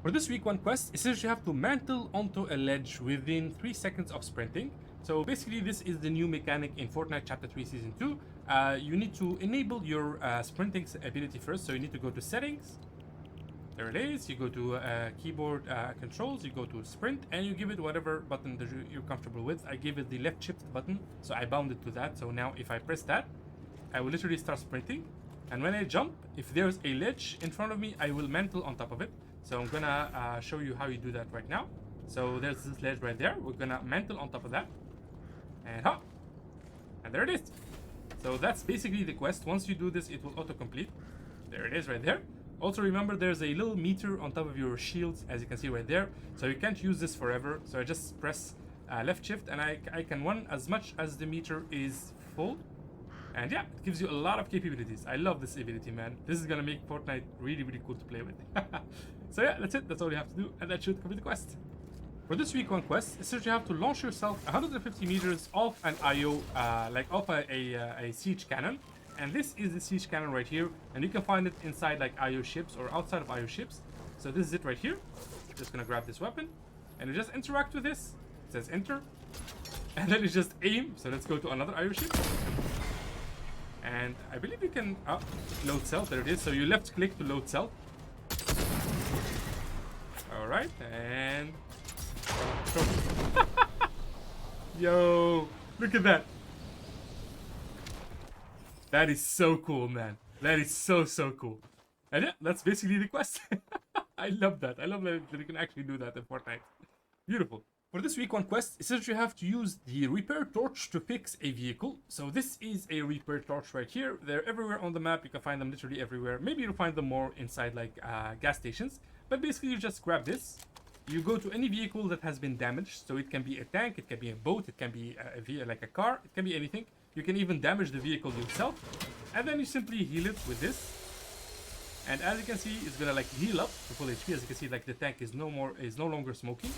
For this week 1 quest, essentially you have to mantle onto a ledge within 3 seconds of sprinting. So basically this is the new mechanic in Fortnite Chapter 3 Season 2. You need to enable your sprinting ability first, so you need to go to settings. There it is. You go to keyboard controls, you go to sprint, and you give it whatever button that you're comfortable with. I gave it the left shift button, so I bound it to that. So now if I press that, I will literally start sprinting. And when I jump, if there's a ledge in front of me, I will mantle on top of it. So I'm gonna show you how you do that right now. So there's this ledge right there. We're gonna mantle on top of that. And hop! And there it is. So that's basically the quest. Once you do this, it will auto-complete. There it is right there. Also remember there's a little meter on top of your shields, as you can see right there. So you can't use this forever. So I just press left shift and I can run as much as the meter is full. And yeah, it gives you a lot of capabilities. I love this ability, man. This is gonna make Fortnite really, really cool to play with. So yeah, that's it. That's all you have to do, and that should complete the quest. For this week 1 quest, essentially you have to launch yourself 150 meters off an IO, like off a siege cannon. And this is the siege cannon right here, and you can find it inside like IO ships or outside of IO ships. So this is it right here. Just gonna grab this weapon, and you just interact with this. It says enter, and then you just aim. So let's go to another IO ship. And I believe you can load cell. There it is. So you left click to load cell. All right, and yo, look at that. That is so cool, man. That is so cool. And yeah, that's basically the quest. I love that. I love that you can actually do that in Fortnite. Beautiful. For this week 1 quest, essentially you have to use the repair torch to fix a vehicle. So this is a repair torch right here. They're everywhere on the map. You can find them literally everywhere. Maybe you'll find them more inside like gas stations. But basically you just grab this. You go to any vehicle that has been damaged. So it can be a tank, it can be a boat, it can be like a car, it can be anything. You can even damage the vehicle yourself. And then you simply heal it with this. And as you can see, it's gonna like heal up to full HP. As you can see, like the tank is no longer smoking.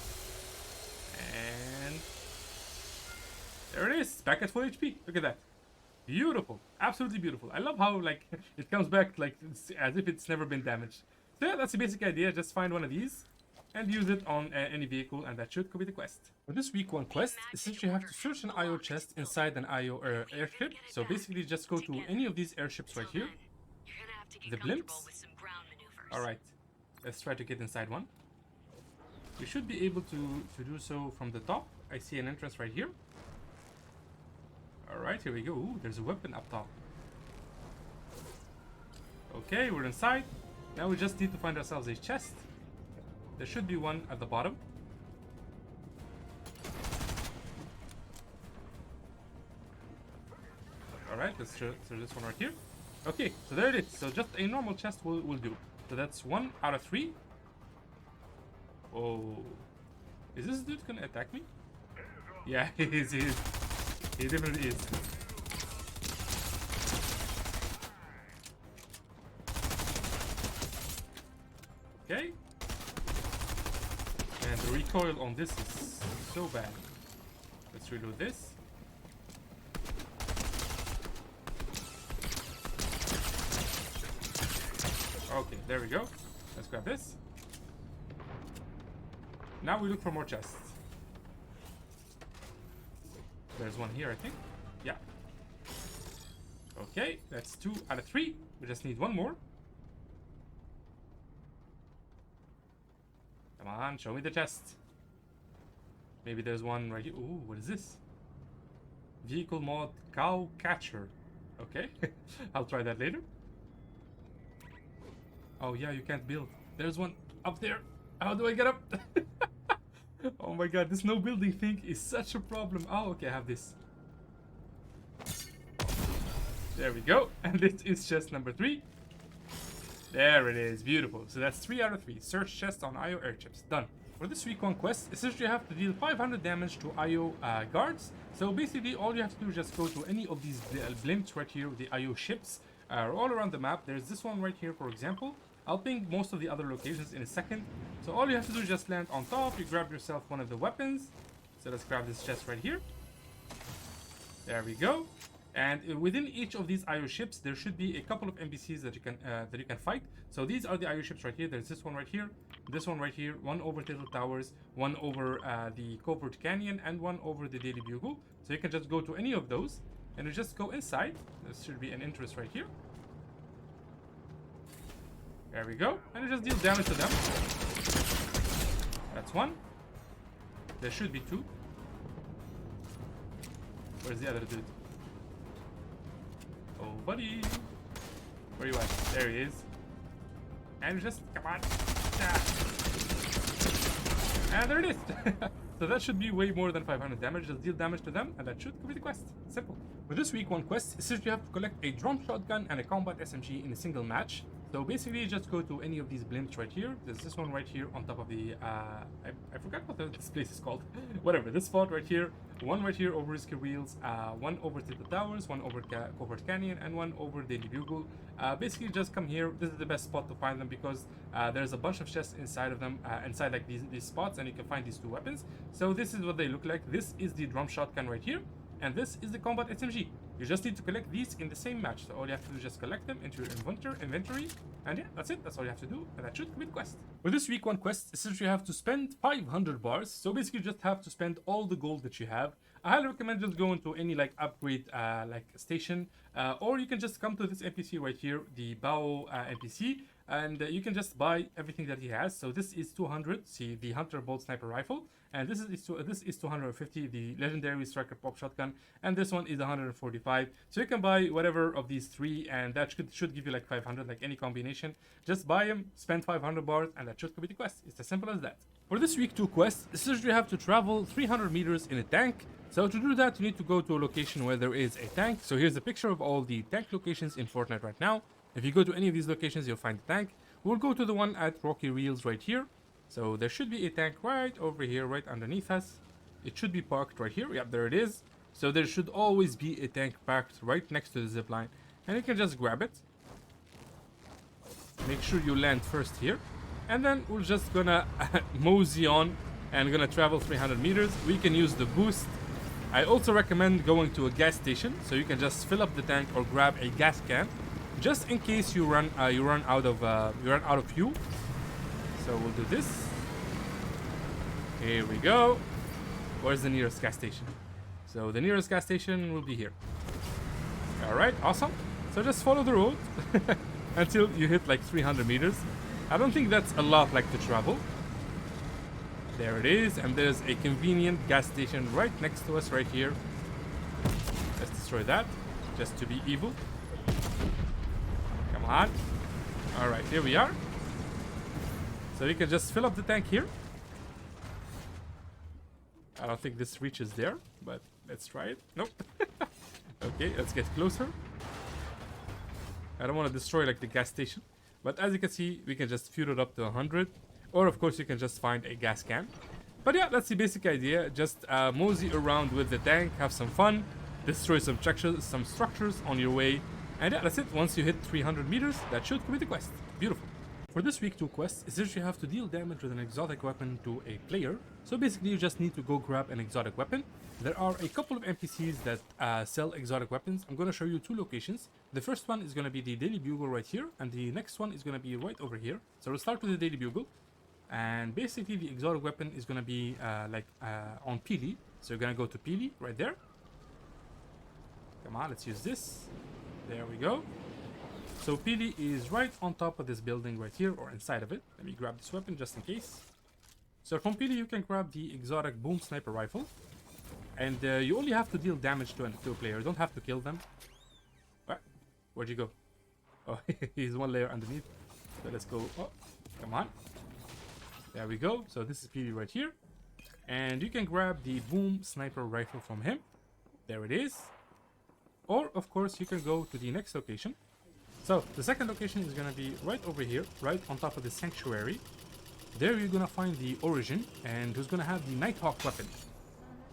And there it is, back at full HP. Look at that. Beautiful. Absolutely beautiful. I love how like it comes back like as if it's never been damaged. So yeah, that's the basic idea. Just find one of these and use it on any vehicle, and that should complete the quest. For this week 1 quest, essentially you have to search an IO chest inside an IO airship. So basically just go to any of these airships right here. The blimps. Alright, let's try to get inside one. You should be able to do so from the top. I see an entrance right here. Alright, here we go. Ooh, there's a weapon up top. Okay, we're inside. Now we just need to find ourselves a chest. There should be one at the bottom. Alright, let's search this one right here. Okay, so there it is. So just a normal chest will do. So that's 1 out of 3. Oh, is this dude gonna attack me? Yeah, he is. He definitely is. Okay. And the recoil on this is so bad. Let's reload this. Okay, there we go. Let's grab this. Now we look for more chests. There's one here, I think. Yeah. Okay, that's 2 out of 3. We just need one more. Come on, show me the chest. Maybe there's one right here. Ooh, what is this? Vehicle mod cow catcher. Okay, I'll try that later. Oh yeah, you can't build. There's one up there. How do I get up? Oh my god, this no building thing is such a problem. Oh, okay, I have this. There we go. And this is chest number 3. There it is. Beautiful. So that's 3 out of 3. Search chest on IO airships. Done. For this week 1 quest, essentially you have to deal 500 damage to IO guards. So basically all you have to do is just go to any of these blimps right here, the IO ships, all around the map. There's this one right here, for example. I'll ping most of the other locations in a second. So all you have to do is just land on top. You grab yourself one of the weapons. So let's grab this chest right here. There we go. And within each of these IO ships, there should be a couple of NPCs that you can fight. So these are the IO ships right here. There's this one right here. this one right here, one over Turtle Towers, one over the Covert Canyon, and one over the Daily Bugle. So you can just go to any of those, and you just go inside. This should be an entrance right here. There we go. And you just deal damage to them. That's one. There should be two. Where's the other dude? Oh, buddy. Where you at? There he is. And just, come on. Ah. And there it is. So that should be way more than 500 damage. Just deal damage to them, and that should complete the quest. Simple. For this week one quest, it says you have to collect a drum shotgun and a combat SMG in a single match. So basically, just go to any of these blimps right here. There's this one right here on top of the, I forgot what this place is called. Whatever, this spot right here. One right here over Risky Wheels, one over Tilted Towers, one over Covert Canyon, and one over Daily Bugle. Basically, just come here. This is the best spot to find them because there's a bunch of chests inside of them, inside like these spots, and you can find these two weapons. So this is what they look like. This is the drum shotgun right here, and this is the combat SMG. You just need to collect these in the same match. So all you have to do is just collect them into your inventory. And yeah, that's it. That's all you have to do. And that should complete the quest. For this week one quest, essentially you have to spend 500 bars. So basically you just have to spend all the gold that you have. I highly recommend just going to any like upgrade like station. Or you can just come to this NPC right here, the Bao NPC. And you can just buy everything that he has. So this is 200, see the Hunter Bolt Sniper Rifle. And this is 250, the Legendary Striker Pop Shotgun. And this one is 145. So you can buy whatever of these three, and that should give you like 500, like any combination. Just buy them, spend 500 bars, and that should complete the quest. It's as simple as that. For this week 2 quest, essentially you have to travel 300 meters in a tank. So to do that, you need to go to a location where there is a tank. So here's a picture of all the tank locations in Fortnite right now. If you go to any of these locations, you'll find the tank. We'll go to the one at Rocky Reels right here. So there should be a tank right over here, right underneath us. It should be parked right here. Yep, there it is. So there should always be a tank parked right next to the zipline. And you can just grab it. Make sure you land first here. And then we're just gonna mosey on and gonna travel 300 meters. We can use the boost. I also recommend going to a gas station so you can just fill up the tank or grab a gas can, just in case you run out of fuel. So we'll do this. Here we go. Where's the nearest gas station? So the nearest gas station will be here. All right, awesome. So just follow the road until you hit like 300 meters. I don't think that's a lot like to travel. There it is, and there's a convenient gas station right next to us right here. Let's destroy that, just to be evil. Come on. All right, here we are. So you can just fill up the tank here. I don't think this reaches there, but let's try it. Nope. Okay, let's get closer. I don't want to destroy like the gas station, but as you can see, we can just fuel it up to 100. Or of course you can just find a gas can. But yeah, that's the basic idea. Just mosey around with the tank, have some fun, destroy some structures on your way. And yeah, that's it. Once you hit 300 meters, that should complete the quest. Beautiful. For this week 2 quest, essentially you have to deal damage with an exotic weapon to a player. So basically you just need to go grab an exotic weapon. There are a couple of NPCs that sell exotic weapons. I'm going to show you 2 locations. The first one is going to be the Daily Bugle right here, and the next one is going to be right over here. So we'll start with the Daily Bugle. And basically the exotic weapon is going to be on Peely. So you're going to go to Peely right there. Come on, let's use this. There we go. So Peely is right on top of this building right here, or inside of it. Let me grab this weapon just in case. So from Peely you can grab the exotic boom sniper rifle. And you only have to deal damage to a player. You don't have to kill them. Where'd you go? Oh, he's one layer underneath. So let's go. Oh, come on. There we go. So this is Peely right here. And you can grab the boom sniper rifle from him. There it is. Or, of course, you can go to the next location. So, the second location is going to be right over here, right on top of the sanctuary. There you're going to find the Origin, and who's going to have the Nighthawk weapon.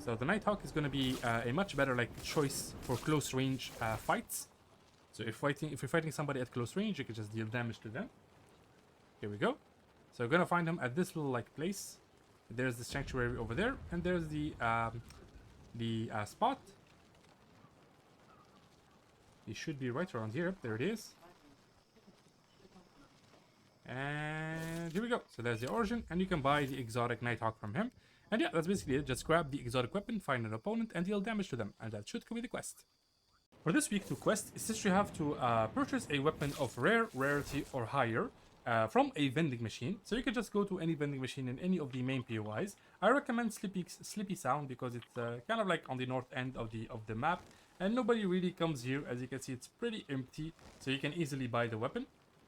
So, the Nighthawk is going to be a much better choice for close range fights. So, if you're fighting somebody at close range, you can just deal damage to them. Here we go. So, you're going to find him at this little place. There's the sanctuary over there, and there's the spot. It should be right around here. There it is. And here we go. So there's the origin, and you can buy the exotic Nighthawk from him. And yeah, that's basically it. Just grab the exotic weapon, find an opponent, and deal damage to them. And that should complete the quest. For this week 2 quest, is that you have to purchase a weapon of rare, rarity, or higher from a vending machine. So you can just go to any vending machine in any of the main POIs. I recommend Sleepy Sound because it's kind of like on the north end of the map. And nobody really comes here. As you can see, it's pretty empty. So you can easily buy the weapon.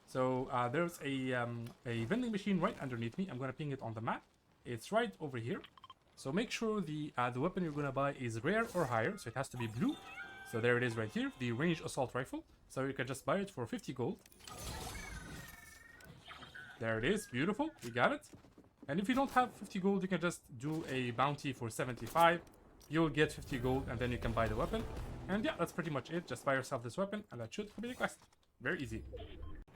So there's a vending machine right underneath me. I'm going to ping it on the map. It's right over here. So make sure the weapon you're going to buy is rare or higher. So it has to be blue. So there it is right here, the ranged assault rifle. So you can just buy it for 50 gold. There it is, beautiful, we got it. And if you don't have 50 gold, you can just do a bounty for 75. You'll get 50 gold and then you can buy the weapon. And yeah, that's pretty much it. Just buy yourself this weapon and that should complete the quest. Very easy.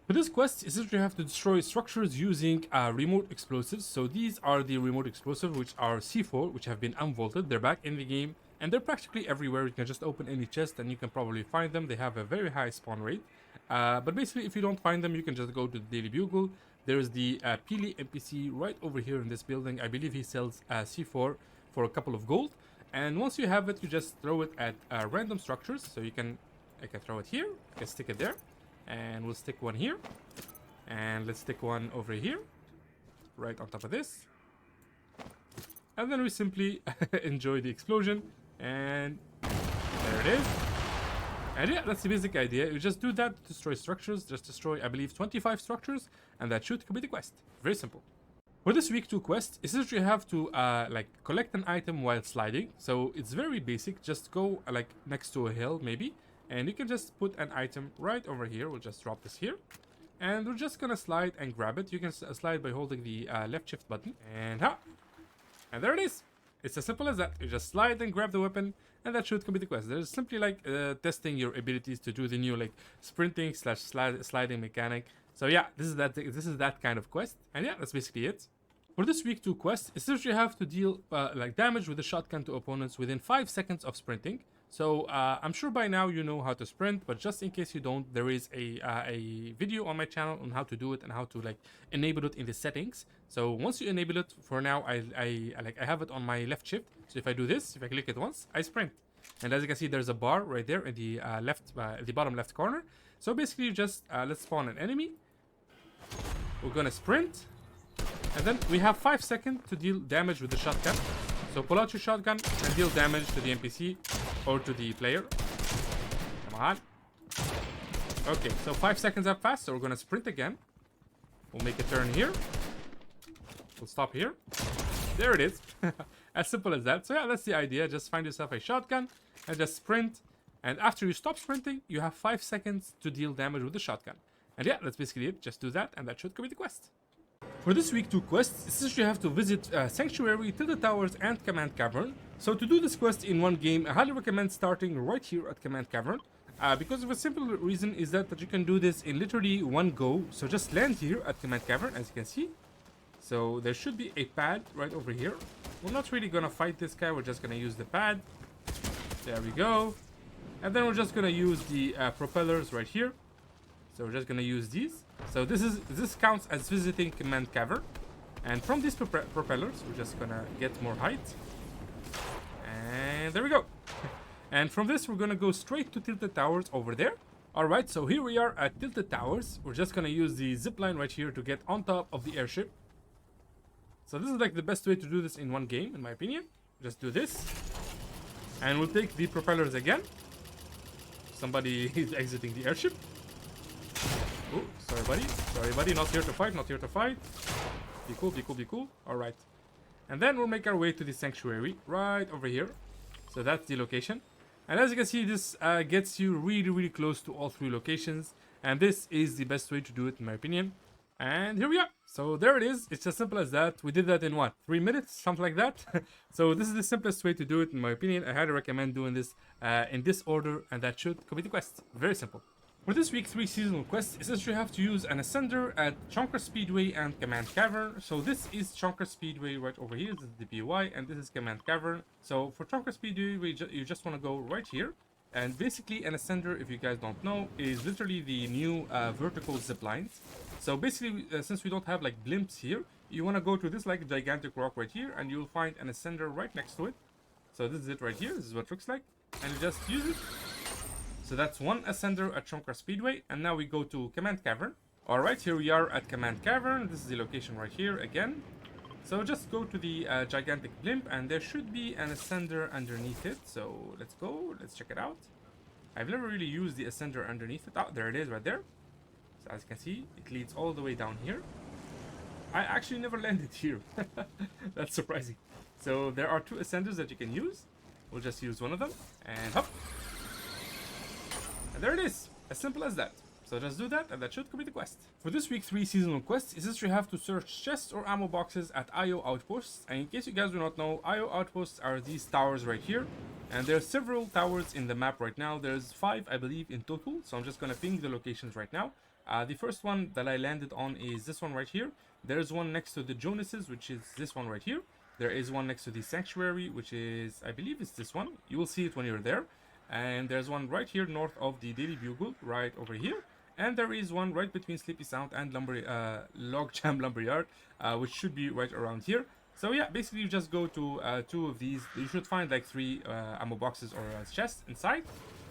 For this quest, essentially you have to destroy structures using remote explosives. So these are the remote explosives, which are C4, which have been unvaulted. They're back in the game. And they're practically everywhere. You can just open any chest and you can probably find them. They have a very high spawn rate. But basically, if you don't find them, you can just go to the Daily Bugle. There's the Peely NPC right over here in this building. I believe he sells C4 for a couple of gold. And once you have it, you just throw it at random structures. So I can throw it here. I can stick it there. And we'll stick one here. And let's stick one over here. Right on top of this. And then we simply enjoy the explosion. And there it is. And yeah, that's the basic idea. You just do that to destroy structures. Just destroy, I believe, 25 structures. And that should complete the quest. Very simple. For this week 2 quest, essentially you have to collect an item while sliding. So it's very basic. Just go like next to a hill maybe. And you can just put an item right over here. We'll just drop this here. And we're just gonna slide and grab it. You can slide by holding the left shift button. And and there it is. It's as simple as that. You just slide and grab the weapon, and that should complete the quest. There's simply like testing your abilities to do the new like sprinting / sliding mechanic. So yeah, this is that kind of quest, and yeah, that's basically it. For this week 2 quest, essentially you have to deal like damage with the shotgun to opponents within 5 seconds of sprinting. So I'm sure by now you know how to sprint, but just in case you don't, there is a video on my channel on how to do it and how to like enable it in the settings. So once you enable it, for now I have it on my left shift. So if I do this, if I click it once, I sprint. And as you can see, there's a bar right there in the the bottom left corner. So basically, just let's spawn an enemy. We're gonna sprint, and then we have 5 seconds to deal damage with the shotgun. So pull out your shotgun and deal damage to the NPC or to the player. Come on. Okay, so 5 seconds have passed, so we're gonna sprint again. We'll make a turn here. We'll stop here. There it is. As simple as that. So yeah, that's the idea. Just find yourself a shotgun and just sprint. And after you stop sprinting, you have 5 seconds to deal damage with the shotgun. And yeah, that's basically it. Just do that and that should complete the quest. For this week 2 quest, essentially you have to visit Sanctuary, Tilted Towers, and Command Cavern. So to do this quest in one game, I highly recommend starting right here at Command Cavern. Because of a simple reason is that you can do this in literally one go. So just land here at Command Cavern, as you can see. So there should be a pad right over here. We're not really gonna fight this guy, we're just gonna use the pad. There we go. And then we're just gonna use the propellers right here. So we're just gonna use these. So this counts as visiting Command Cavern. And from these propellers, we're just gonna get more height. And there we go. And from this, we're gonna go straight to Tilted Towers over there. Alright, so here we are at Tilted Towers. We're just gonna use the zip line right here to get on top of the airship. So this is like the best way to do this in one game, in my opinion. Just do this. And we'll take the propellers again. Somebody is exiting the airship. Oh, sorry buddy. Sorry buddy, not here to fight, not here to fight. Be cool, be cool, be cool. Alright. And then we'll make our way to the sanctuary right over here. So that's the location. And as you can see, this gets you really, really close to all 3 locations. And this is the best way to do it, in my opinion. And here we are. So there it is. It's as simple as that. We did that in what? 3 minutes? Something like that. So this is the simplest way to do it, in my opinion. I highly recommend doing this in this order. And that should complete the quest. Very simple. For this week 3 seasonal quest, essentially you have to use an ascender at Chonker Speedway and Command Cavern. So this is Chonker Speedway right over here. This is the POI and this is Command Cavern. So for Chonker Speedway, you just want to go right here. And basically, an ascender, if you guys don't know, is literally the new vertical zip lines. So basically, since we don't have like blimps here, you want to go to this like gigantic rock right here, and you'll find an ascender right next to it. So this is it right here. This is what it looks like, and you just use it. So that's one ascender at Chonker Speedway, and now we go to Command Cavern. All right, here we are at Command Cavern. This is the location right here again. So just go to the gigantic blimp, and there should be an ascender underneath it. So let's go, let's check it out. I've never really used the ascender underneath it. Oh, there it is right there. So as you can see, it leads all the way down here. I actually never landed here. That's surprising. So there are two ascenders that you can use. We'll just use one of them, and hop. And there it is, as simple as that. So just do that, and that should complete the quest. For this week 3 seasonal quest, is that you have to search chests or ammo boxes at IO Outposts. And in case you guys do not know, IO Outposts are these towers right here. And there are several towers in the map right now. There's 5, I believe, in total. So I'm just gonna ping the locations right now. The first one that I landed on is this one right here. There's one next to the Jonases, which is this one right here. There is one next to the Sanctuary, which is, I believe it's this one. You will see it when you're there. And there's one right here north of the Daily Bugle, right over here. And there is one right between Sleepy Sound and Logjam Lumberyard, which should be right around here. So yeah, basically you just go to 2 of these. You should find like 3 ammo boxes or a chest inside.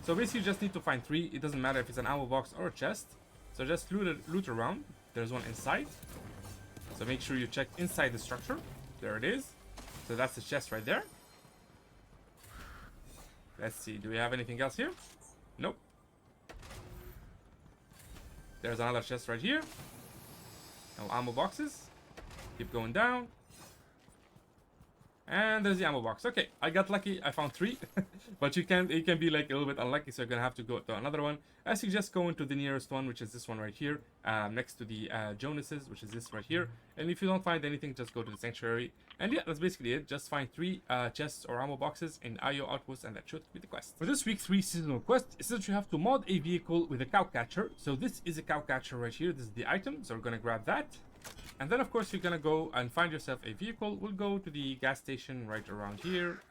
So basically you just need to find 3. It doesn't matter if it's an ammo box or a chest. So just loot around. There's one inside. So make sure you check inside the structure. There it is. So that's the chest right there. Let's see, do we have anything else here? Nope. There's another chest right here. No ammo boxes. Keep going down. And there's the ammo box. Okay, I got lucky. I found 3. But you can be like a little bit unlucky, so you're gonna have to go to another one. I suggest going to the nearest one, which is this one right here, next to the Jonases, which is this right here. And if you don't find anything, just go to the Sanctuary. And yeah, that's basically it. Just find 3 chests or ammo boxes in IO Outposts, and that should be the quest. For this week 3 seasonal quest, is that you have to mod a vehicle with a cow catcher. So this is a cow catcher right here. This is the item, so we're gonna grab that. And then of course you're gonna go and find yourself a vehicle. We'll go to the gas station right around here.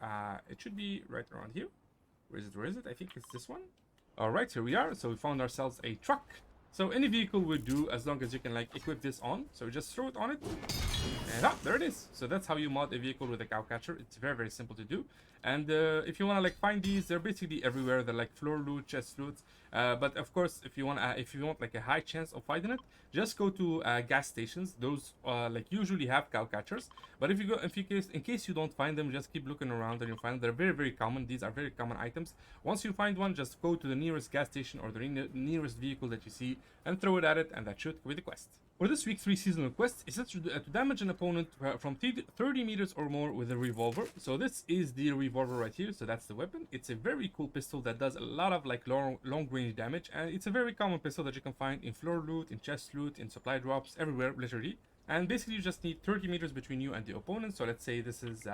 It should be right around here. Where is it? I think it's this one. All right, here we are. So we found ourselves a truck. So any vehicle would do as long as you can like equip this on. So just throw it on it, and there it is. So that's how you mod a vehicle with a cow catcher. It's very, very simple to do. And if you want to like find these, they're basically everywhere. They're like floor loot, chest loot. But of course, if you want like a high chance of finding it, just go to gas stations. Those like usually have cow catchers. But if you go, in case you don't find them, just keep looking around and you'll find them. They're very, very common. These are very common items. Once you find one, just go to the nearest gas station or the nearest vehicle that you see and throw it at it, and that should complete the quest. For this week 3 seasonal quest, is to damage an opponent from 30 meters or more with a revolver. So this is the revolver right here. So that's the weapon. It's a very cool pistol that does a lot of like long range damage, and it's a very common pistol that you can find in floor loot, in chest loot, in supply drops, everywhere literally. And basically you just need 30 meters between you and the opponent. So let's say this is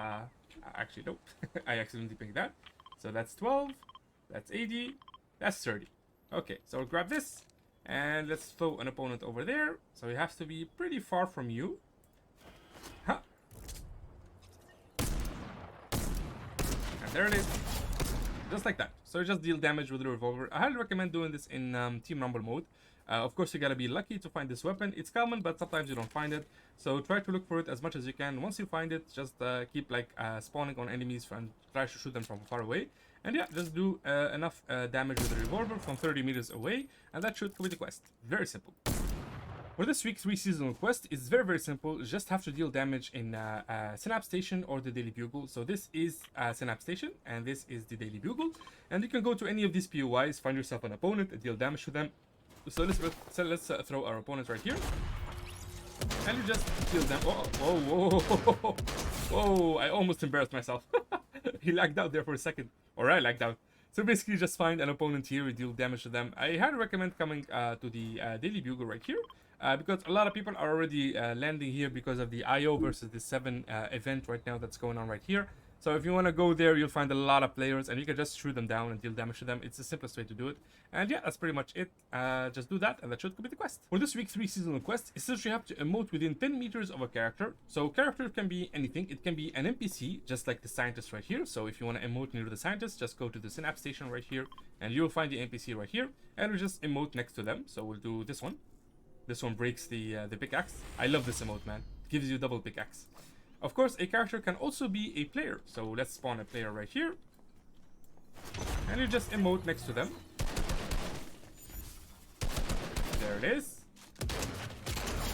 actually nope, I accidentally picked that. So that's 12, that's 80, that's 30. Okay, so we'll grab this. And let's throw an opponent over there. So he has to be pretty far from you. Huh. And there it is. Just like that. So you just deal damage with the revolver. I highly recommend doing this in Team Rumble mode. Of course, you gotta be lucky to find this weapon. It's common, but sometimes you don't find it. So try to look for it as much as you can. Once you find it, just keep like spawning on enemies and try to shoot them from far away. And yeah, just do enough damage with the revolver from 30 meters away, and that should complete the quest. Very simple. For this week's 3 seasonal quest, it's very, very simple. You just have to deal damage in Synapse Station or the Daily Bugle. So this is Synapse Station, and this is the Daily Bugle. And you can go to any of these POIs, find yourself an opponent, and deal damage to them. So let's throw our opponent right here. And you just kill them. Whoa, I almost embarrassed myself. He lagged out there for a second. Or I lagged out. So basically just find an opponent here, you deal damage to them. I highly recommend coming to the Daily Bugle right here. Because a lot of people are already landing here because of the IO versus the 7 event right now that's going on right here. So if you want to go there, you'll find a lot of players, and you can just shoot them down and deal damage to them. It's the simplest way to do it. And yeah, that's pretty much it. Just do that, and that should complete the quest. For this week 3 seasonal quest, it says you have to emote within 10 meters of a character. So character can be anything. It can be an NPC, just like the scientist right here. So if you want to emote near the scientist, just go to the Synapse Station right here, and you'll find the NPC right here, and we'll just emote next to them. So we'll do this one. This one breaks the pickaxe. I love this emote, man. It gives you double pickaxe. Of course, a character can also be a player. So let's spawn a player right here. And you just emote next to them. There it is.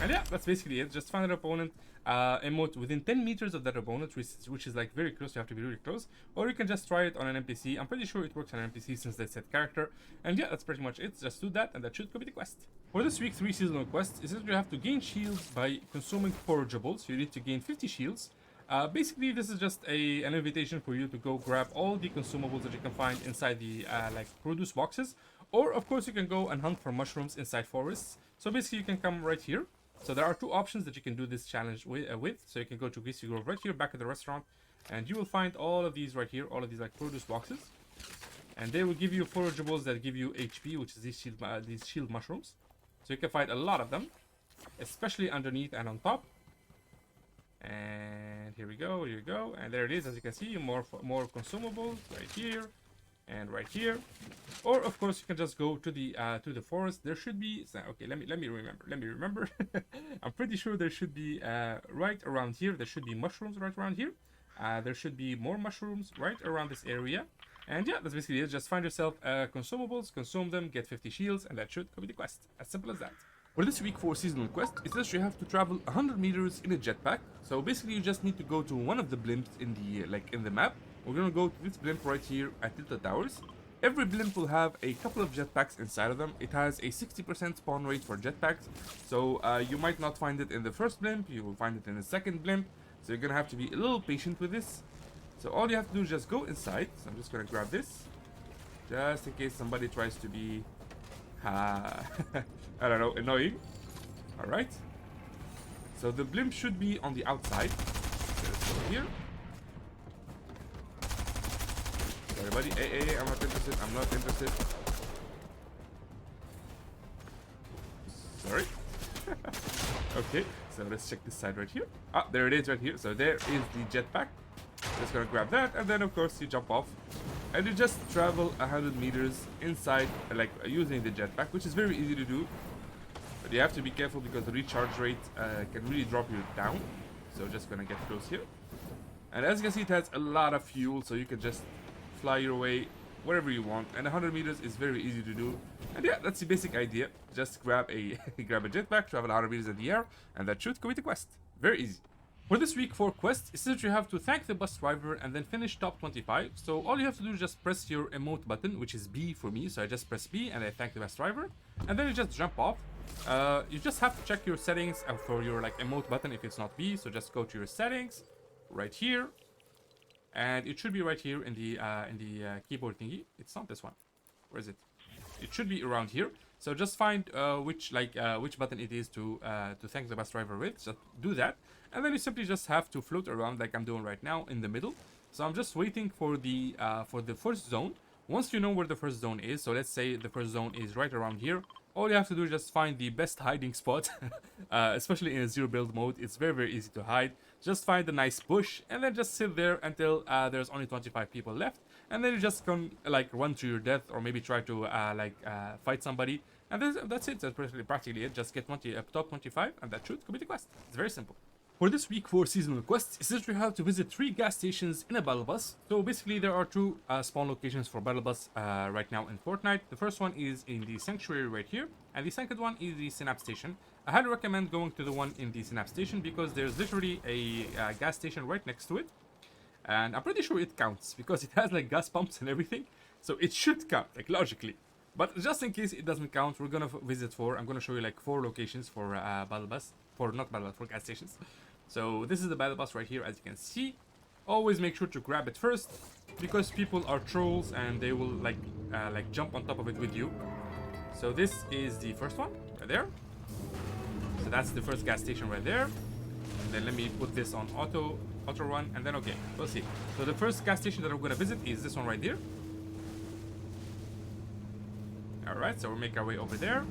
And yeah, that's basically it. Just find an opponent, emote within 10 meters of that opponent, which is like very close. You have to be really close. Or you can just try it on an NPC. I'm pretty sure it works on an NPC since they said character. And yeah, that's pretty much it. Just do that, and that should complete the quest. For this week 3 seasonal quest, it says you have to gain shields by consuming forageables. You need to gain 50 shields. Basically, this is just an invitation for you to go grab all the consumables that you can find inside the like produce boxes. Or of course, you can go and hunt for mushrooms inside forests. So basically, you can come right here. So there are 2 options that you can do this challenge with. So you can go to Greasy Grove right here, back at the restaurant, and you will find all of these right here, all of these like produce boxes. And they will give you forageables that give you HP, which is these shield mushrooms. So you can find a lot of them, especially underneath and on top. And here we go, and there it is. As you can see, more consumables right here and right here. Or of course, you can just go to the forest. There should be okay. Let me remember. I'm pretty sure there should be right around here. There should be mushrooms right around here. There should be more mushrooms right around this area. And yeah, that's basically it. Just find yourself consumables, consume them, get 50 shields, and that should complete the quest. As simple as that. For this week 4 seasonal quest, it says you have to travel 100 meters in a jetpack. So basically, you just need to go to one of the blimps in the map. We're gonna go to this blimp right here at Tilted Towers. Every blimp will have a couple of jetpacks inside of them. It has a 60% spawn rate for jetpacks. So you might not find it in the first blimp. You will find it in the second blimp. So you're gonna have to be a little patient with this. So all you have to do is just go inside. So I'm just gonna grab this, just in case somebody tries to be, I don't know, annoying. All right. So the blimp should be on the outside. Let's go here. Sorry, buddy. Hey, I'm not interested. Sorry. Okay. So let's check this side right here. Ah, there it is right here. So there is the jetpack. Just gonna grab that, and then of course you jump off, and you just travel 100 meters inside, like using the jetpack, which is very easy to do. But you have to be careful because the recharge rate can really drop you down. So just gonna get close here, and as you can see, it has a lot of fuel, so you can just fly your way wherever you want. And 100 meters is very easy to do. And yeah, that's the basic idea. Just grab a jetpack, travel 100 meters in the air, and that should complete the quest. Very easy. For this week 4 quest, it says you have to thank the bus driver and then finish top 25. So all you have to do is just press your emote button, which is B for me. So I just press B and I thank the bus driver, and then you just jump off. You just have to check your settings for your like emote button if it's not B. So just go to your settings right here, and it should be right here in the keyboard thingy. It's not this one. Where is it? It should be around here. So just find which button it is to thank the bus driver with. Just do that, and then you simply just have to float around like I'm doing right now in the middle. So I'm just waiting for the first zone. Once you know where the first zone is, so let's say the first zone is right around here. All you have to do is just find the best hiding spot, especially in a zero build mode. It's very easy to hide. Just find a nice bush and then just sit there until there's only 25 people left. And then you just can like run to your death, or maybe try to fight somebody. And that's it. That's practically it. Just get top 25, and that should complete the quest. It's very simple. For this week 4 seasonal quest, it says you have to visit 3 gas stations in a battle bus. So basically there are 2 spawn locations for battle bus right now in Fortnite. The first one is in the sanctuary right here, and the second one is the Synapse Station. I highly recommend going to the one in the Synapse Station because there's literally a gas station right next to it. And I'm pretty sure it counts because it has like gas pumps and everything. So it should count, like logically. But just in case it doesn't count, we're gonna visit 4. I'm gonna show you like 4 locations for battle bus. For gas stations. So this is the battle bus right here, as you can see. Always make sure to grab it first, because people are trolls and they will like jump on top of it with you. So this is the first one right there. So that's the first gas station right there. And then let me put this on auto run, and then okay, we'll see. So the first gas station that we're gonna visit is this one right here. Alright, so we'll make our way over there.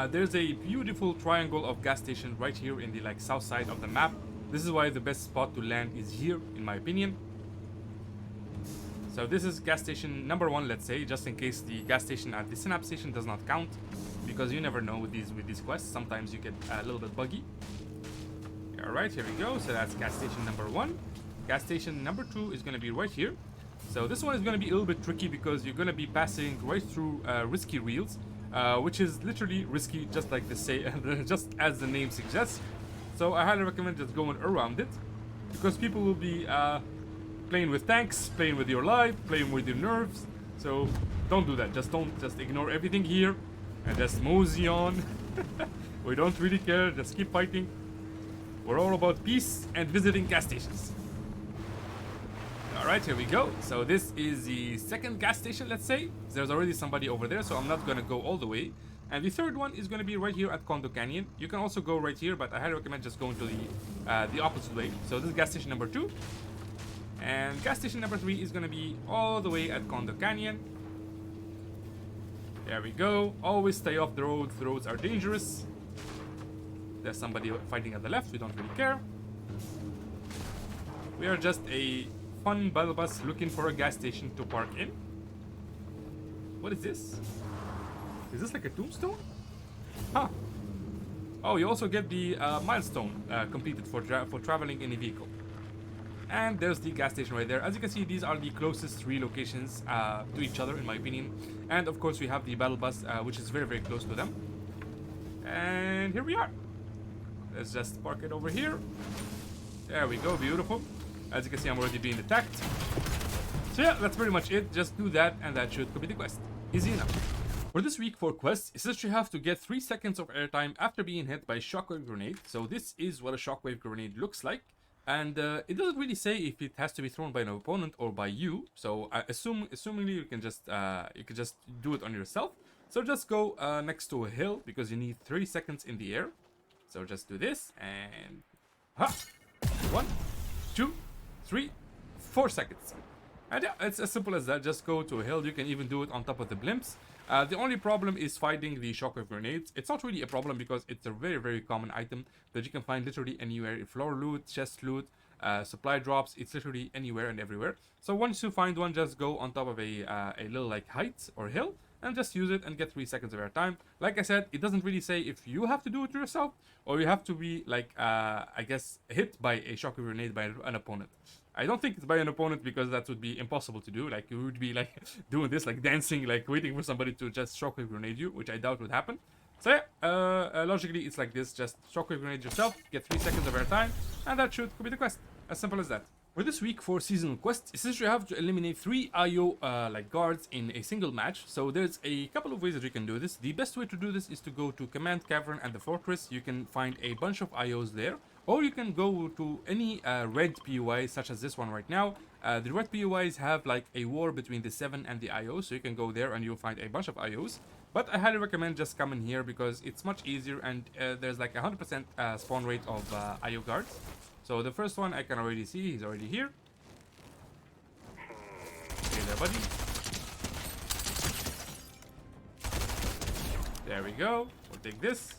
There's a beautiful triangle of gas station right here in the like south side of the map. This is why the best spot to land is here, in my opinion. So this is gas station number 1, let's say, just in case the gas station at the Synapse Station does not count, because you never know with these quests. Sometimes you get a little bit buggy. Alright, here we go. So that's gas station number 1. Gas station number 2 is going to be right here. So this one is going to be a little bit tricky because you're going to be passing right through risky reels, which is literally risky, just like just as the name suggests. So I highly recommend just going around it, because people will be playing with tanks, playing with your life, playing with your nerves. So don't do that. Just ignore everything here and just mosey on. We don't really care. Just keep fighting. We're all about peace and visiting gas stations. Alright, here we go. So this is the second gas station, let's say. There's already somebody over there, so I'm not gonna go all the way. And the third one is gonna be right here at Condo Canyon. You can also go right here, but I highly recommend just going to the opposite way. So this is gas station number 2. And gas station number 3 is gonna be all the way at Condo Canyon. There we go. Always stay off the road. The roads are dangerous. There's somebody fighting at the left. We don't really care. We are just a fun battle bus looking for a gas station to park in. What is this? Is this like a tombstone? Huh. Oh, you also get the milestone completed for traveling in a vehicle. And there's the gas station right there. As you can see, these are the closest 3 locations to each other, in my opinion. And of course, we have the battle bus, which is very, very close to them. And here we are. Let's just park it over here. There we go, beautiful. As you can see, I'm already being attacked. So yeah, that's pretty much it. Just do that, and that should complete the quest. Easy enough. For this week 4 quest, it says you have to get 3 seconds of airtime after being hit by a Shockwave Grenade. So this is what a Shockwave Grenade looks like. And it doesn't really say if it has to be thrown by an opponent or by you. So assumingly you can just do it on yourself. So just go next to a hill, because you need 3 seconds in the air. So just do this and 1, 2, 3, 4 seconds. And yeah, it's as simple as that. Just go to a hill. You can even do it on top of the blimps. The only problem is fighting the Shockwave Grenades. It's not really a problem because it's a very, very common item that you can find literally anywhere. Floor loot, chest loot, supply drops. It's literally anywhere and everywhere. So once you find one, just go on top of a little like height or hill and just use it and get 3 seconds of airtime. Like I said, it doesn't really say if you have to do it yourself or you have to be like, I guess, hit by a Shockwave Grenade by an opponent. I don't think it's by an opponent because that would be impossible to do. Like, you would be like doing this, like dancing, like waiting for somebody to just Shockwave Grenade you, which I doubt would happen. So yeah, logically it's like this. Just Shockwave Grenade yourself, get 3 seconds of airtime, and that should complete the quest. As simple as that. For this week 4 seasonal quest, it says you have to eliminate 3 IO like guards in a single match. So there's a couple of ways that you can do this. The best way to do this is to go to Command Cavern and the Fortress. You can find a bunch of IOs there. Or you can go to any red POI, such as this one right now. The red POIs have like a war between the 7 and the IO, so you can go there and you'll find a bunch of IOs. But I highly recommend just coming here because it's much easier, and there's like 100% spawn rate of IO guards. So the first one I can already see, he's already here. Hey there, buddy. There we go. We'll take this.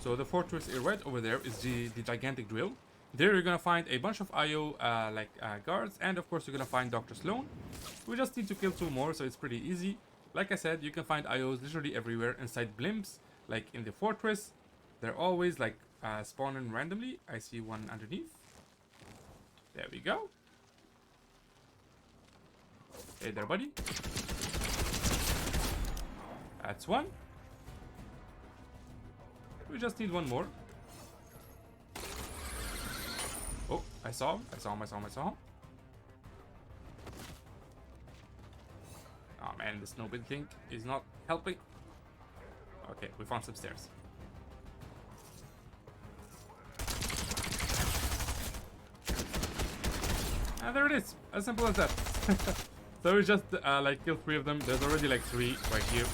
So the fortress right over there is the gigantic drill. There you're gonna find a bunch of IO guards, and of course you're gonna find Dr. Sloan. We just need to kill 2 more, so it's pretty easy. Like I said, you can find IOs literally everywhere inside blimps, like in the fortress. They're always like spawning randomly. I see one underneath. There we go. Hey there, buddy. That's one. We just need 1 more. Oh, I saw him. I saw him. Oh man, the snowbin thing is not helping. Okay, we found some stairs. And there it is. As simple as that. So we just like kill 3 of them. There's already like 3 right here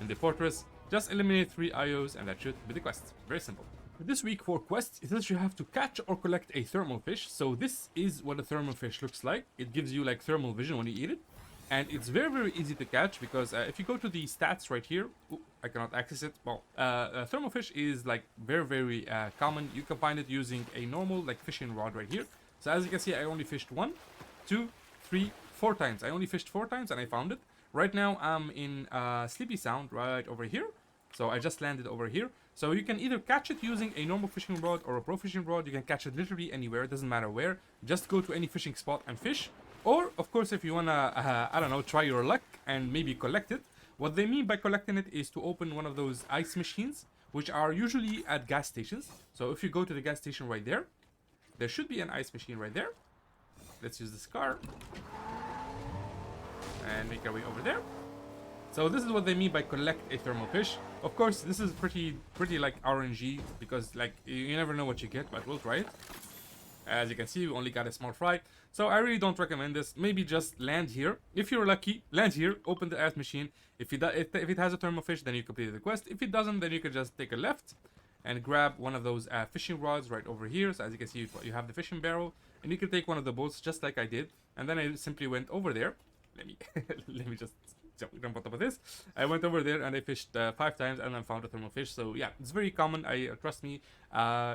in the fortress. Just eliminate 3 IOs and that should be the quest. Very simple. This week for quests, it says you have to catch or collect a thermal fish. So this is what a thermal fish looks like. It gives you like thermal vision when you eat it. And it's very, very easy to catch because if you go to the stats right here, I cannot access it. Well, thermal fish is like very, very common. You can find it using a normal like fishing rod right here. So as you can see, I only fished 1, 2, 3, 4 times. I only fished 4 times and I found it. Right now I'm in Sleepy Sound right over here. So I just landed over here. So you can either catch it using a normal fishing rod or a pro fishing rod. You can catch it literally anywhere. It doesn't matter where. Just go to any fishing spot and fish. Or, of course, if you wanna, I don't know, try your luck and maybe collect it. What they mean by collecting it is to open one of those ice machines, which are usually at gas stations. So if you go to the gas station right there, there should be an ice machine right there. Let's use this car. And make our way over there. So this is what they mean by collect a thermal fish. Of course, this is pretty like RNG because like you never know what you get, but we'll try it. As you can see, we only got a small fry. So I really don't recommend this. Maybe just land here. If you're lucky, land here, open the ice machine. If it has a thermal fish, then you complete the quest. If it doesn't, then you can just take a left and grab one of those fishing rods right over here. So as you can see, you have the fishing barrel, and you can take one of the boats just like I did. And then I simply went over there. Let me just jump on top of this. I went over there and I fished 5 times and I found a thermal fish. So yeah, it's very common. Trust me,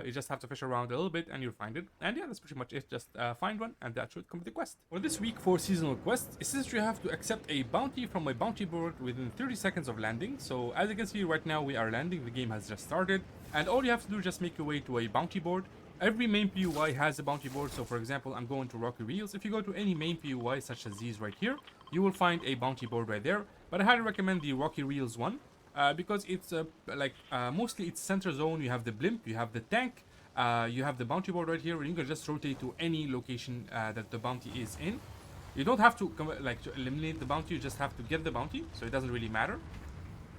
you just have to fish around a little bit and you'll find it. And yeah, that's pretty much it. Just find one and that should complete the quest. For this week for seasonal quests, it says you have to accept a bounty from a bounty board within 30 seconds of landing. So as you can see right now, we are landing. The game has just started, and all you have to do is just make your way to a bounty board. Every main PUI has a bounty board. So for example, I'm going to Rocky Reels. If you go to any main PUI such as these right here, you will find a bounty board right there. But I highly recommend the Rocky Reels one because it's mostly it's center zone. You have the blimp, you have the tank, you have the bounty board right here, and you can just rotate to any location that the bounty is in. You don't have to to eliminate the bounty. You just have to get the bounty, so it doesn't really matter.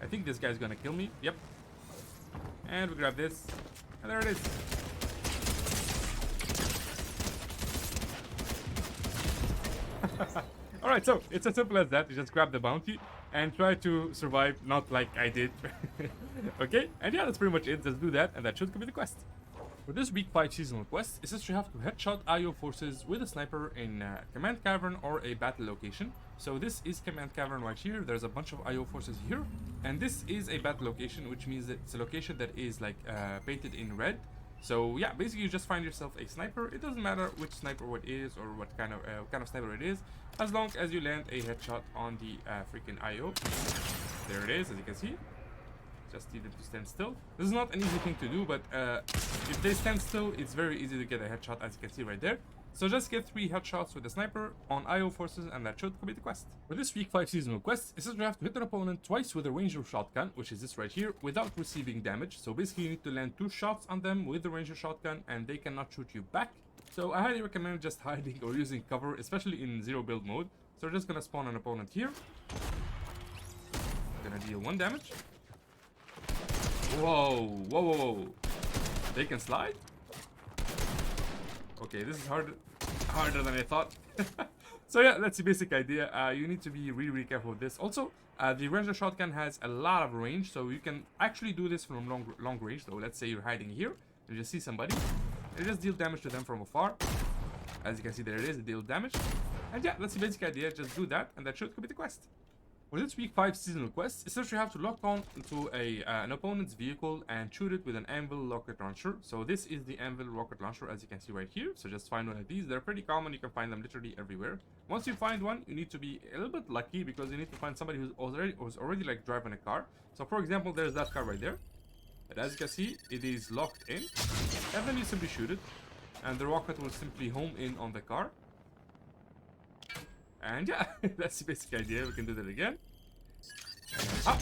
I think this guy's gonna kill me. Yep. And we grab this, and there it is. Alright, so it's as simple as that. You just grab the bounty and try to survive, not like I did. Okay, and yeah, that's pretty much it. Just do that, and that should complete the quest. For this week 5 seasonal quest, it says you have to headshot IO forces with a sniper in Command Cavern or a battle location. So this is Command Cavern right here. There's a bunch of IO forces here, and this is a battle location, which means that it's a location that is like painted in red. So yeah, basically you just find yourself a sniper. It doesn't matter which sniper it is or what kind of sniper it is, as long as you land a headshot on the freaking IO. There it is, as you can see. Just need them to stand still. This is not an easy thing to do, but if they stand still, it's very easy to get a headshot, as you can see right there. So just get 3 headshots with the sniper on IO forces, and that should complete the quest. For this week 5 seasonal quest, it says you have to hit an opponent twice with a ranger shotgun, which is this right here, without receiving damage. So basically you need to land 2 shots on them with the ranger shotgun, and they cannot shoot you back. So I highly recommend just hiding or using cover, especially in 0 build mode. So we're just gonna spawn an opponent here. Gonna deal 1 damage. Whoa, whoa, whoa, whoa. They can slide? Okay, this is harder than I thought. So yeah, that's the basic idea. You need to be really careful with this. Also, the ranger shotgun has a lot of range, so you can actually do this from long range. So let's say you're hiding here, you just see somebody, you just deal damage to them from afar. As you can see, there it is, it deals damage. And yeah, that's the basic idea. Just do that, and that should complete the quest. For this week 5 seasonal quest, essentially you have to lock on to an opponent's vehicle and shoot it with an Anvil Rocket Launcher. So this is the Anvil Rocket Launcher, as you can see right here. So just find one of these. They're pretty common. You can find them literally everywhere. Once you find one, you need to be a little bit lucky because you need to find somebody who's already like driving a car. So for example, there's that car right there. And as you can see, it is locked in. And then you simply shoot it, and the rocket will simply home in on the car. And yeah, that's the basic idea. We can do that again. Ah.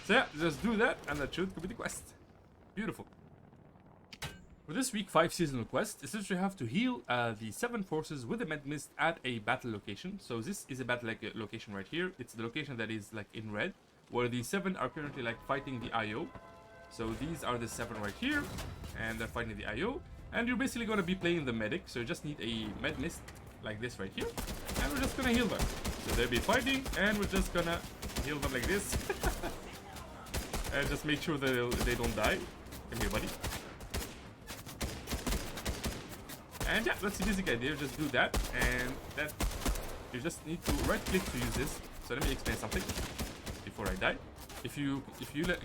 So yeah, just do that, and that should complete the quest. Beautiful. For this week 5 seasonal quest, essentially you have to heal the 7 forces with a med mist at a battle location. So this is a battle location right here. It's the location that is like in red, where the 7 are currently like fighting the IO. So these are the 7 right here, and they're fighting the IO. And you're basically going to be playing the medic, so you just need a med mist like this right here, and we're just gonna heal them. So they'll be fighting, and we're just gonna heal them like this. And just make sure that they don't die. Come here, buddy. And yeah, that's the basic idea. Just do that, and that you just need to right click to use this. So let me explain something before I die. If you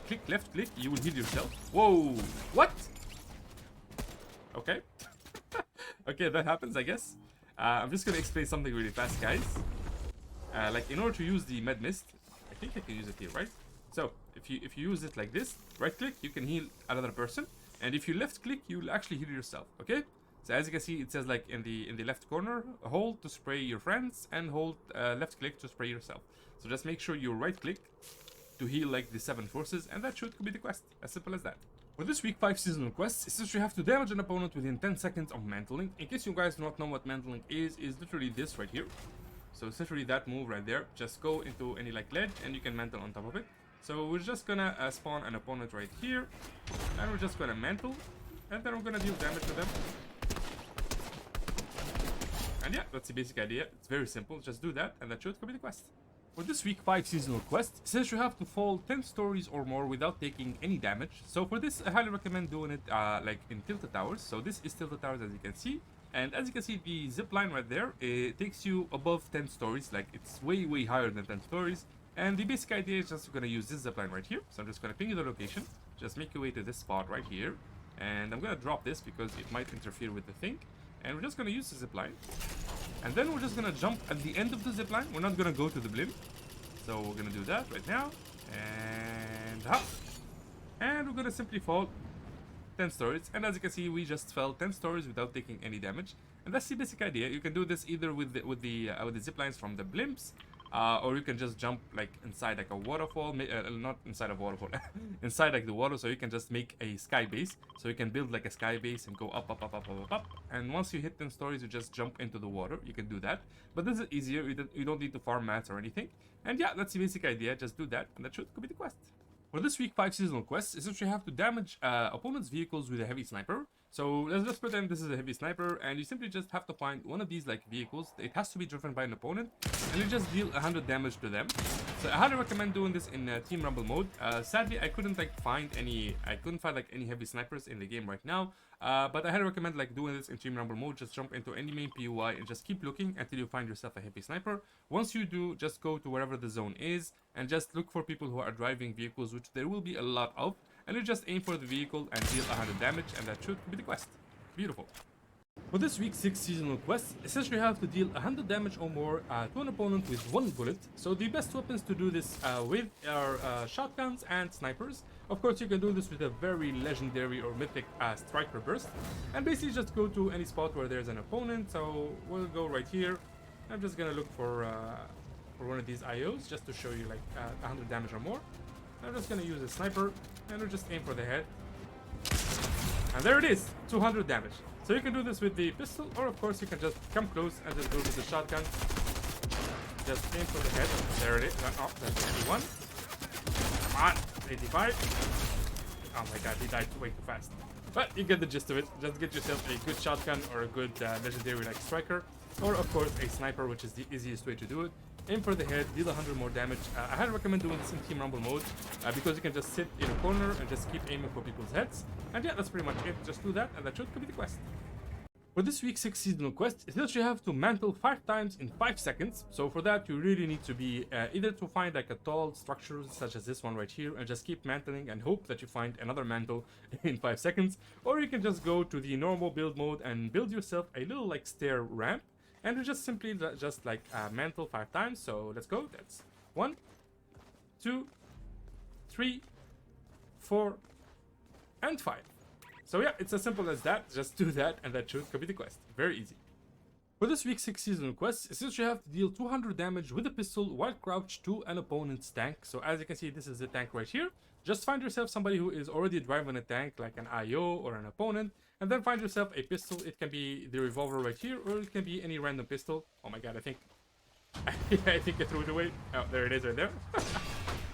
click left click, you will heal yourself. Whoa! What? Okay. Okay, that happens, I guess. I'm just gonna explain something really fast, guys. Like in order to use the med mist, I think I can use it here, right? So if you use it like this, right click, you can heal another person, and if you left click, you will actually heal yourself. Okay. So as you can see, it says like in the left corner, hold to spray your friends and hold left click to spray yourself. So just make sure you right click to heal like the 7 forces, and that should be the quest. As simple as that. For this week 5 seasonal quest, essentially you have to damage an opponent within 10 seconds of mantling. In case you guys do not know what mantling is literally this right here. So essentially that move right there, just go into any like ledge and you can mantle on top of it. So we're just gonna spawn an opponent right here, and we're just gonna mantle, and then we're gonna deal damage to them. And yeah, that's the basic idea. It's very simple. Just do that, and that should complete the quest. For this week 5 seasonal quest, since you have to fall 10 stories or more without taking any damage. So for this, I highly recommend doing it like in Tilted Towers. So this is Tilted Towers, as you can see. And as you can see, the zip line right there, it takes you above 10 stories. Like it's way higher than 10 stories. And the basic idea is just going to use this zip line right here. So I'm just going to ping you the location. Just make your way to this spot right here. And I'm going to drop this because it might interfere with the thing. And we're just going to use the zip line. And then we're just going to jump at the end of the zip line. We're not going to go to the blimp. So we're going to do that right now. And hop. And we're going to simply fall 10 stories. And as you can see, we just fell 10 stories without taking any damage. And that's the basic idea. You can do this either with the zip lines from the blimps. Or you can just jump like inside like a waterfall, not inside a waterfall, inside like the water, so you can just make a sky base. So you can build like a sky base and go up. And once you hit 10 stories, you just jump into the water. You can do that. But this is easier. You don't need to farm mats or anything. And yeah, that's the basic idea. Just do that, and that should complete the quest. For this week 5 seasonal quest, essentially you have to damage opponents' vehicles with a heavy sniper. So let's just pretend this is a heavy sniper, and you simply just have to find one of these like vehicles. It has to be driven by an opponent, and you just deal 100 damage to them. So I highly recommend doing this in Team Rumble mode. Sadly, I couldn't find any heavy snipers in the game right now. But I highly recommend like doing this in Team Rumble mode. Just jump into any main POI and just keep looking until you find yourself a heavy sniper. Once you do, just go to wherever the zone is and just look for people who are driving vehicles, which there will be a lot of. And you just aim for the vehicle and deal 100 damage, and that should be the quest. Beautiful. For this week's 6 seasonal quest, essentially you have to deal 100 damage or more to an opponent with 1 bullet. So the best weapons to do this with are shotguns and snipers. Of course, you can do this with a very legendary or mythic striker burst. And basically just go to any spot where there's an opponent. So we'll go right here. I'm just gonna look for one of these IOs just to show you like 100 damage or more. I'm just gonna use a sniper and we'll just aim for the head. And there it is, 200 damage. So you can do this with the pistol, or of course you can just come close and just go with the shotgun. Just aim for the head. There it is. Oh, that's 81. Come on, 85. Oh my god, he died way too fast. But you get the gist of it. Just get yourself a good shotgun or a good legendary like striker, or of course a sniper, which is the easiest way to do it. Aim for the head, deal 100 more damage. I highly recommend doing this in Team Rumble mode because you can just sit in a corner and just keep aiming for people's heads. And yeah, that's pretty much it. Just do that, and that should complete the quest. For this week's 6 seasonal quest, essentially you have to mantle 5 times in 5 seconds. So for that, you really need to be either to find like a tall structure such as this one right here and just keep mantling and hope that you find another mantle in 5 seconds. Or you can just go to the normal build mode and build yourself a little like stair ramp. And you just simply just like mantle 5 times. So let's go. That's 1, 2, 3, 4, and 5. So yeah, it's as simple as that. Just do that, and that should complete the quest. Very easy. For this week's 6 seasonal quest, essentially you have to deal 200 damage with a pistol while crouched to an opponent's tank. So as you can see, this is the tank right here. Just find yourself somebody who is already driving a tank, like an IO or an opponent, and then find yourself a pistol. It can be the revolver right here, or it can be any random pistol. Oh my god, I think I threw it away. Oh, there it is right there.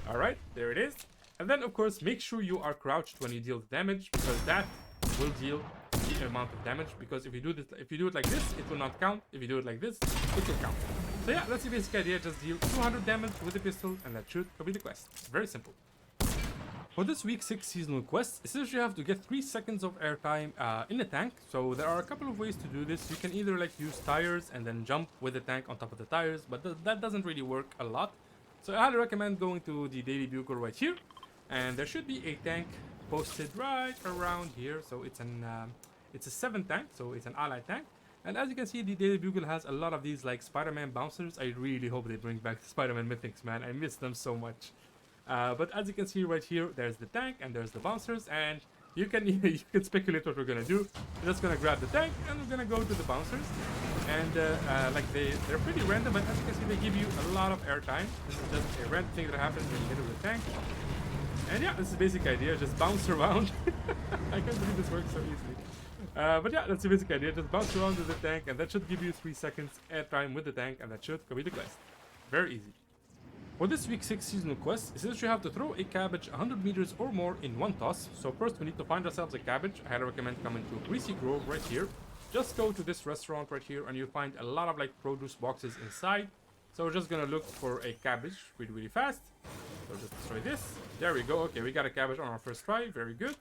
Alright, there it is. And then of course, make sure you are crouched when you deal the damage, because that will deal the amount of damage. Because if you do it like this, it will not count. If you do it like this, it will count. So yeah, that's the basic idea. Just deal 200 damage with the pistol, and that should complete the quest. It's very simple. For this week 6 seasonal quest, essentially you have to get 3 seconds of airtime in a tank. So there are a couple of ways to do this. You can either like use tires and then jump with the tank on top of the tires, but that doesn't really work a lot. So I highly recommend going to the Daily Bugle right here, and there should be a tank posted right around here. So it's a 7 tank, so it's an allied tank. And as you can see, the Daily Bugle has a lot of these like Spider-Man bouncers. I really hope they bring back the Spider-Man mythics, man. I miss them so much. But as you can see right here, there's the tank and there's the bouncers, and you can you can speculate what we're gonna do. We're just gonna grab the tank and we're gonna go to the bouncers, and like they're pretty random, but as you can see, they give you a lot of airtime. This is just a random thing that happens when you hit with the tank. And yeah, this is the basic idea. Just bounce around. I can't believe this works so easily. But yeah, that's the basic idea. Just bounce around with the tank, and that should give you 3 seconds airtime with the tank, and that should complete the quest. Very easy. For this week 6 seasonal quest, essentially you have to throw a cabbage 100 meters or more in one toss. So first we need to find ourselves a cabbage. I highly recommend coming to Greasy Grove right here. Just go to this restaurant right here and you'll find a lot of like produce boxes inside. So we're just gonna look for a cabbage really fast. So just destroy this. There we go. Okay, we got a cabbage on our first try. Very good.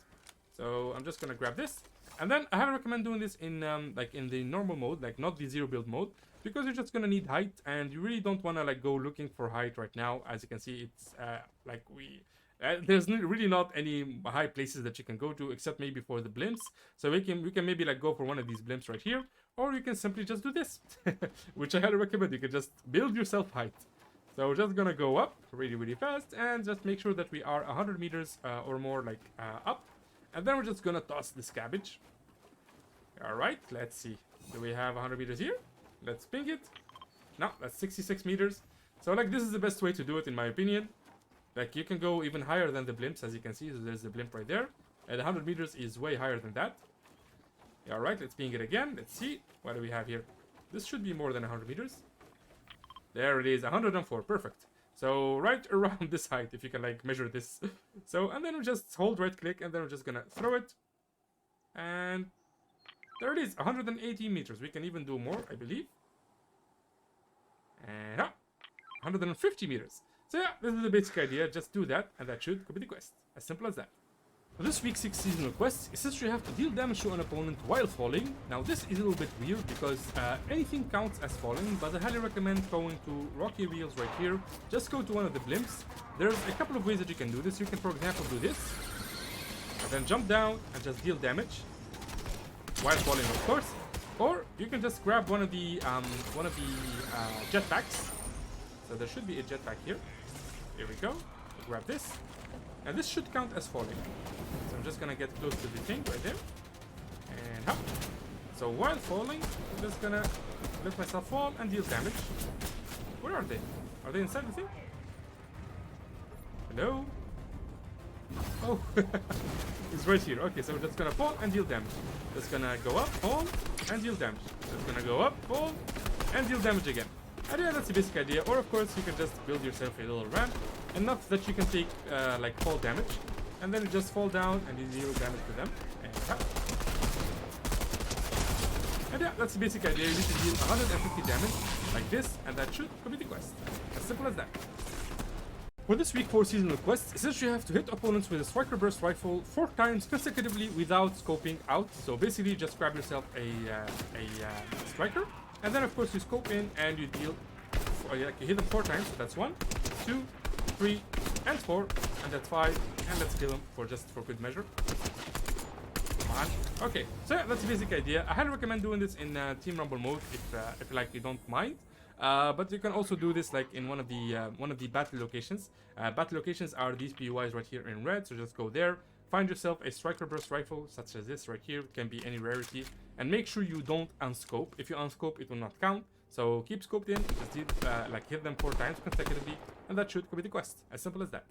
So I'm just gonna grab this. And then I highly recommend doing this in like in the normal mode, like not the zero build mode, because you're just gonna need height, and you really don't wanna like go looking for height right now. As you can see, it's like there's really not any high places that you can go to, except maybe for the blimps. So we can maybe like go for one of these blimps right here, or you can simply just do this, which I highly recommend. You can just build yourself height. So we're just gonna go up really fast, and just make sure that we are 100 meters or more like up. And then we're just gonna toss this cabbage. Alright, let's see. Do we have 100 meters here? Let's ping it. No, that's 66 meters. So like this is the best way to do it in my opinion. Like you can go even higher than the blimps, as you can see. So there's the blimp right there. And 100 meters is way higher than that. Alright, let's ping it again. Let's see. What do we have here? This should be more than 100 meters. There it is, 104. Perfect. So right around this height, if you can like measure this. So, and then we just hold right click, and then we're just gonna throw it. And there it is, 180 meters. We can even do more, I believe. And 150 meters. So yeah, this is the basic idea. Just do that, and that should complete the quest. As simple as that. For this week's 6 seasonal quest, essentially you have to deal damage to an opponent while falling. Now this is a little bit weird because anything counts as falling, but I highly recommend going to rocky wheels right here. Just go to one of the blimps. There's a couple of ways that you can do this. You can, for example, do this, and then jump down and just deal damage while falling, of course. Or you can just grab one of the jetpacks. So there should be a jetpack here. Here we go. Grab this. And this should count as falling. So I'm just gonna get close to the thing right there. And hop. So while falling, I'm just gonna let myself fall and deal damage. Where are they? Are they inside the thing? Hello? Oh, it's right here. Okay, so we're just gonna fall and deal damage. Just gonna go up, fall, and deal damage. Just gonna go up, fall, and deal damage again. And yeah, that's the basic idea. Or of course, you can just build yourself a little ramp, enough that you can take like fall damage, and then you just fall down and you deal damage to them. And yeah, that's the basic idea. You need to deal 150 damage like this, and that should complete the quest. As simple as that. For this week 4 seasonal quest, essentially you have to hit opponents with a striker burst rifle 4 times consecutively without scoping out. So basically, just grab yourself a striker. And then of course you scope in and you deal, you hit them 4 times. So that's 1, 2, 3, and 4, and that's 5. And let's kill them for good measure. Come on. Okay, so yeah, that's the basic idea. I highly recommend doing this in Team Rumble mode if like you don't mind. But you can also do this like in one of the battle locations. Battle locations are these PUIs right here in red. So just go there. Find yourself a striker burst rifle such as this right here. It can be any rarity, and make sure you don't unscope. If you unscope, it will not count. So keep scoped in. Just hit them 4 times consecutively, and that should complete the quest. As simple as that.